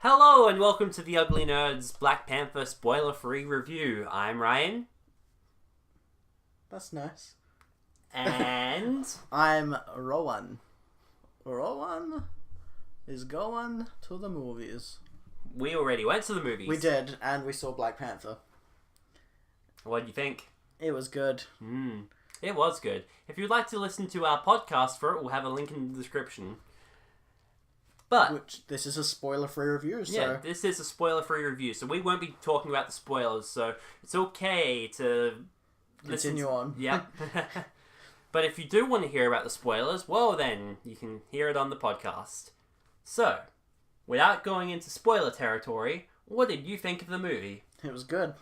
Hello and welcome to the Ugly Nerds Black Panther spoiler-free review. I'm Ryan. That's nice. And... I'm Rowan. Rowan is going to the movies. we already went to the movies. We did, and we saw Black Panther. What do you think? It was good. It was good. If you'd like to listen to our podcast for it, we'll have a link in the description. But... Which, this is a spoiler-free review, so... Yeah, this is a spoiler-free review, so we won't be talking about the spoilers, so it's okay to... Continue on. Yeah. But if you do want to hear about the spoilers, well then, you can hear it on the podcast. So, without going into spoiler territory, what did you think of the movie? It was good.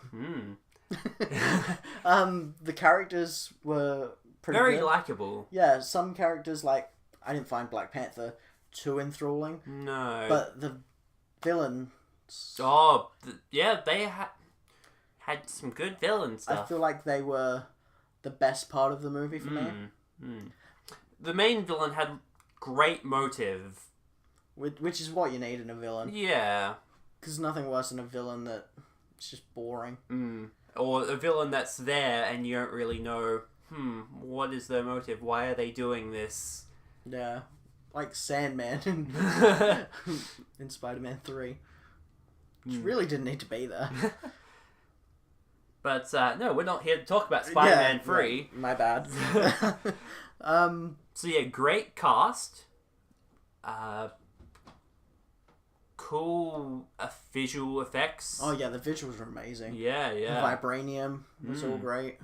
The characters were pretty Very good. likeable. Yeah, some characters, like, I didn't find Black Panther too enthralling. No. But the villains... Oh, yeah, they had some good villain stuff. I feel like they were the best part of the movie for me. The main villain had great motive. Which is what you need in a villain. Yeah. Because nothing worse than a villain that's just boring. Or a villain that's there and you don't really know, what is their motive? Why are they doing this? Yeah. Like Sandman in Spider-Man 3. Which really didn't need to be there. But, no, we're not here to talk about Spider-Man 3. Yeah, my bad. So, yeah, great cast. Cool visual effects. Oh, yeah, the visuals were amazing. Yeah. The vibranium was all great.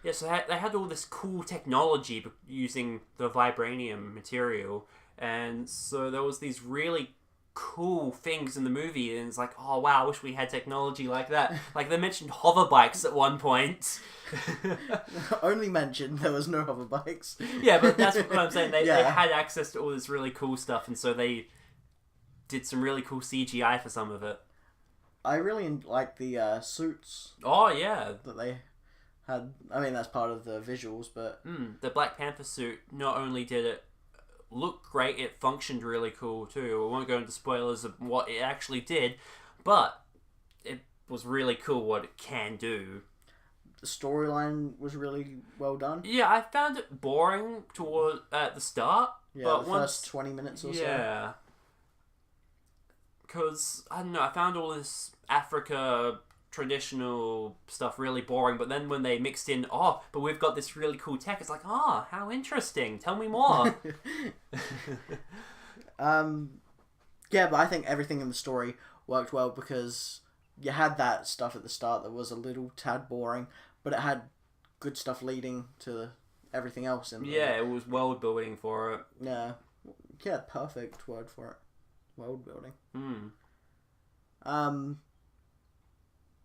Yeah, so they had all this cool technology using the vibranium material. And so there was these really cool things in the movie, and it's like, oh wow, I wish we had technology like that. Like they mentioned hover bikes at one point. Only mentioned there was no hover bikes. Yeah, but that's what I'm saying. They had access to all this really cool stuff, and so they did some really cool CGI for some of it. I really like the suits. Oh yeah, that they had. I mean, that's part of the visuals, but the Black Panther suit, not only did it look great, it functioned really cool too. We won't go into spoilers of what it actually did, but it was really cool what it can do. The storyline was really well done. Yeah, I found it boring at the start. Yeah, but the first 20 minutes or so. Yeah. Because, I don't know, I found all this Africa traditional stuff really boring, but then when they mixed in, but we've got this really cool tech, it's like, how interesting, tell me more. Yeah, but I think everything in the story worked well because you had that stuff at the start that was a little tad boring, but it had good stuff leading to everything else. Yeah, it was world building for it. Yeah, perfect word for it. World building.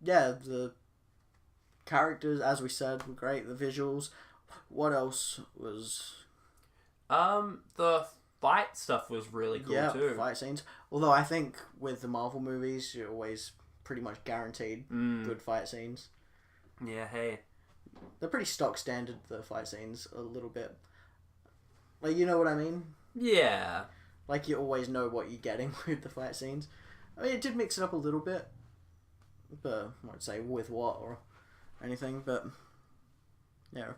Yeah, the characters, as we said, were great. The visuals. What else was... The fight stuff was really cool too. Yeah, fight scenes. Although I think with the Marvel movies, you're always pretty much guaranteed good fight scenes. Yeah, hey. They're pretty stock standard, the fight scenes, a little bit. Like, you know what I mean? Yeah. Like, you always know what you're getting with the fight scenes. I mean, it did mix it up a little bit. But I won't say with what or anything, but yeah,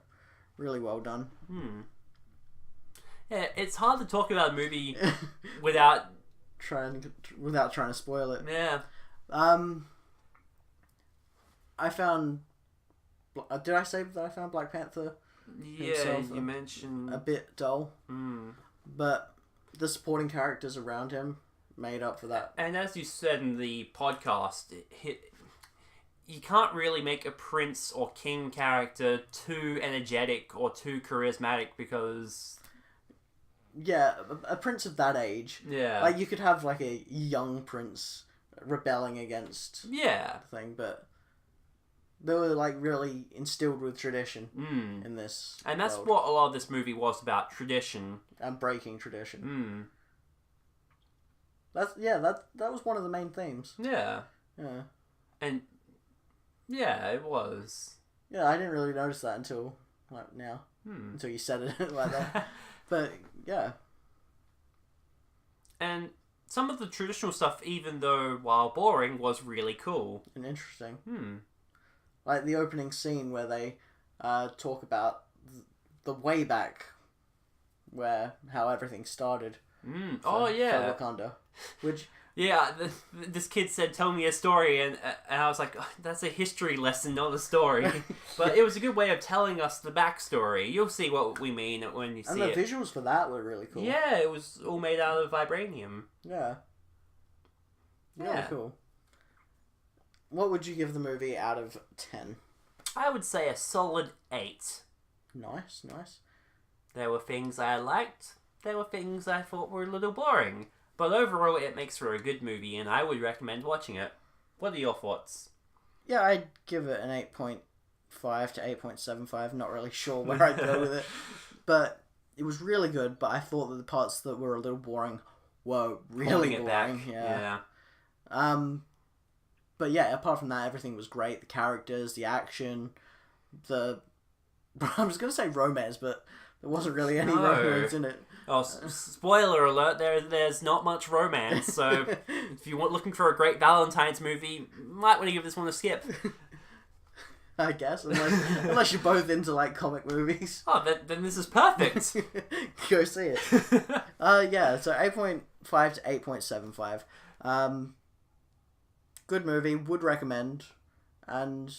really well done. Yeah, it's hard to talk about a movie without trying to spoil it. Yeah. I found. Did I say that I found Black Panther? Yeah, you mentioned a bit dull. But the supporting characters around him made up for that. And as you said in the podcast, you can't really make a prince or king character too energetic or too charismatic because... Yeah, a prince of that age. Yeah. Like, you could have, like, a young prince rebelling against the thing, but they were, like, really instilled with tradition in this And that's world. what a lot of this movie was about, tradition. And breaking tradition. That was one of the main themes. Yeah. Yeah. And... yeah, it was. Yeah, I didn't really notice that until like now. Until you said it like that. But yeah. And some of the traditional stuff, even though while boring, was really cool. And interesting. Hmm. Like the opening scene where they talk about the way back, how everything started. Oh yeah. For Wakanda, which yeah. This kid said, "Tell me a story," and I was like, oh, "That's a history lesson, not a story." But it was a good way of telling us the backstory. You'll see what we mean when you see it. And the visuals for that were really cool. Yeah, it was all made out of vibranium. Yeah. Really Yeah. cool. What would you give the movie out of 10? I would say a solid 8. Nice. There were things I liked. There were things I thought were a little boring. But overall, it makes for a good movie, and I would recommend watching it. What are your thoughts? Yeah, I'd give it an 8.5 to 8.75. Not really sure where I'd go with it. But it was really good, but I thought that the parts that were a little boring were really boring. Yeah. But yeah, apart from that, everything was great. The characters, the action, I was going to say romance, but there wasn't really any romance in it. Oh, spoiler alert, there's not much romance, so if you're looking for a great Valentine's movie, you might want to give this one a skip. I guess, unless you're both into like comic movies. Oh, then this is perfect. Go see it. Yeah, so 8.5 to 8.75. Good movie, would recommend, and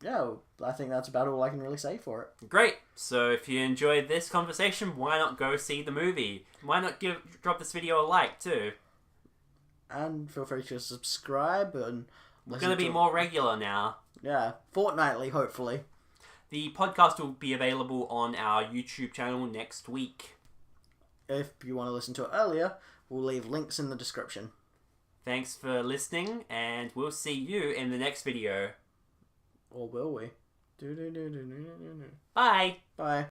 yeah, I think that's about all I can really say for it. Great. So if you enjoyed this conversation, why not go see the movie? Why not drop this video a like too? And feel free to subscribe and we're going to be more regular now. Yeah, fortnightly, hopefully. The podcast will be available on our YouTube channel next week. If you want to listen to it earlier, we'll leave links in the description. Thanks for listening, and we'll see you in the next video. Or will we? Bye! Bye.